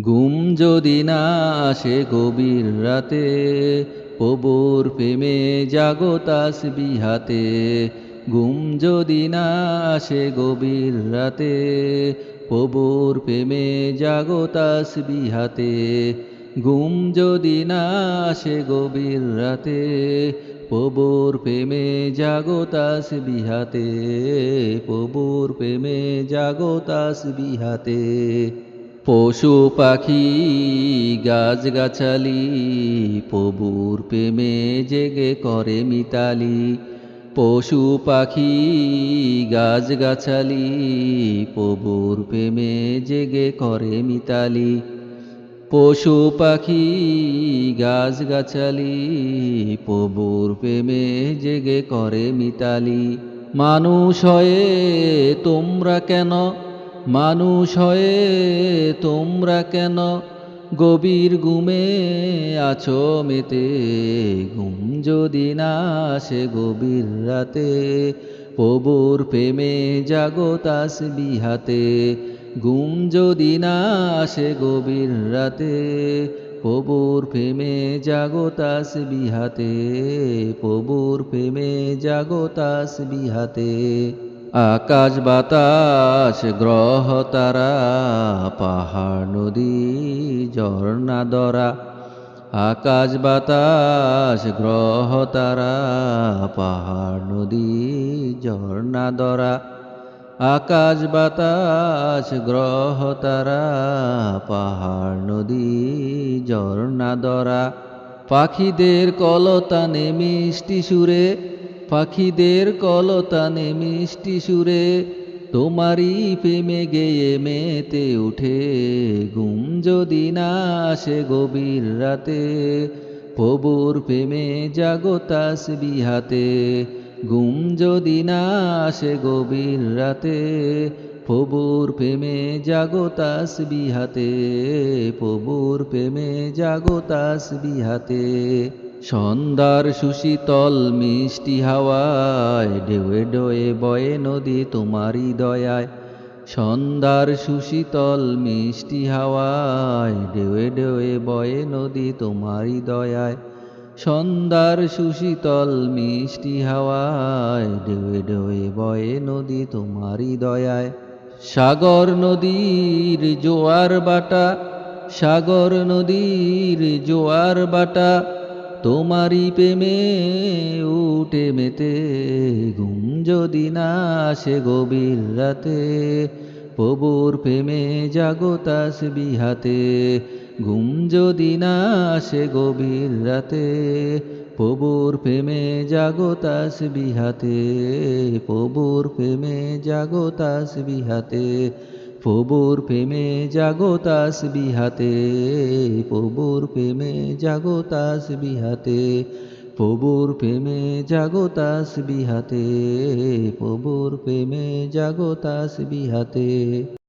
ঘুম যদি না আসে গভীর রাতে, প্রভুর প্রেমে জাগো তাসবিহ হাতে। ঘুম যদি না আসে গভীর রাতে, প্রভুর প্রেমে জাগো তাসবিহ হাতে। ঘুম যদি না আসে গভীর রাতে, প্রভুর প্রেমে জাগো তাসবিহ হাতে। প্রভুর প্রেমে জাগো তাসবিহ হাতে। পশু পাখি গাছগাছালি প্রভুর প্রেমে জেগে করে মিতালি। পশু পাখি গাছগাছালি প্রভুর প্রেমে জেগে করে মিতালি। পশু পাখি গাছগাছালি প্রভুর প্রেমে জেগে করে মিতালি। মানুষ হয়ে তোমরা কেন, মানুষ হয়ে তোমরা কেন গভীর ঘুমে আছো মেতে। ঘুম যদি না আসে গভীর রাতে, প্রভুর প্রেমে জাগো তাসবিহ হাতে। ঘুম যদি না আসে গভীর রাতে, প্রভুর প্রেমে জাগো তাসবিহ হাতে। প্রভুর প্রেমে জাগো তাসবিহ হাতে। আকাশ বাতাস গ্রহ তারা, পাহাড় নদী ঝর্ণা দরা। আকাশ বাতাস গ্রহ তারা, পাহাড় নদী ঝর্ণা দরা। আকাশ বাতাস গ্রহ তারা, পাহাড় নদী ঝর্ণা দরা। পাখিদের কলতানে মিষ্টি সুরে, পাখিদের কলতানে মিষ্টি সুরে তোমারই প্রেমে গেয়ে মেতে উঠে। ঘুম যদি না আসে গভীর রাতে, প্রভুর প্রেমে জাগো তাসবিহ হাতে। ঘুম যদি না আসে গভীর রাতে, প্রভুর প্রেমে জাগো তাসবিহ হাতে। প্রভুর প্রেমে জাগো তাসবিহ হাতে। সন্ধ্যার সুশীতল মিষ্টি হাওয়ায় ঢেউয়ে ঢেউয়ে বয়ে নদী তোমারই দয়ায়। সন্ধ্যার সুশীতল মিষ্টি হাওয়ায় ঢেউয়ে ঢেউয়ে বয়ে নদী তোমারই দয়ায়। সন্ধ্যার সুশীতল মিষ্টি হাওয়ায় ঢেউয়ে ঢেউয়ে বয়ে নদী তোমারই দয়ায়। সাগর নদীর জোয়ার বাটা, সাগর নদীর জোয়ার বাটা তোমারই প্রেমে উঠে মেতে। ঘুম যদি না আসে গভীর রাতে, প্রভুর প্রেমে জাগো তাসবিহ হাতে। ঘুম যদি না আসে গভীর রাতে, প্রভুর প্রেমে জাগো তাসবিহ হাতে। প্রভুর প্রেমে জাগো তাসবিহ হাতে। প্রভুর প্রেমে জাগো তাসবিহ হাতে। প্রভুর প্রেমে জাগো তাসবিহ হাতে। প্রভুর প্রেমে জাগো তাসবিহ হাতে। প্রভুর প্রেমে জাগো তাসবিহ হাতে।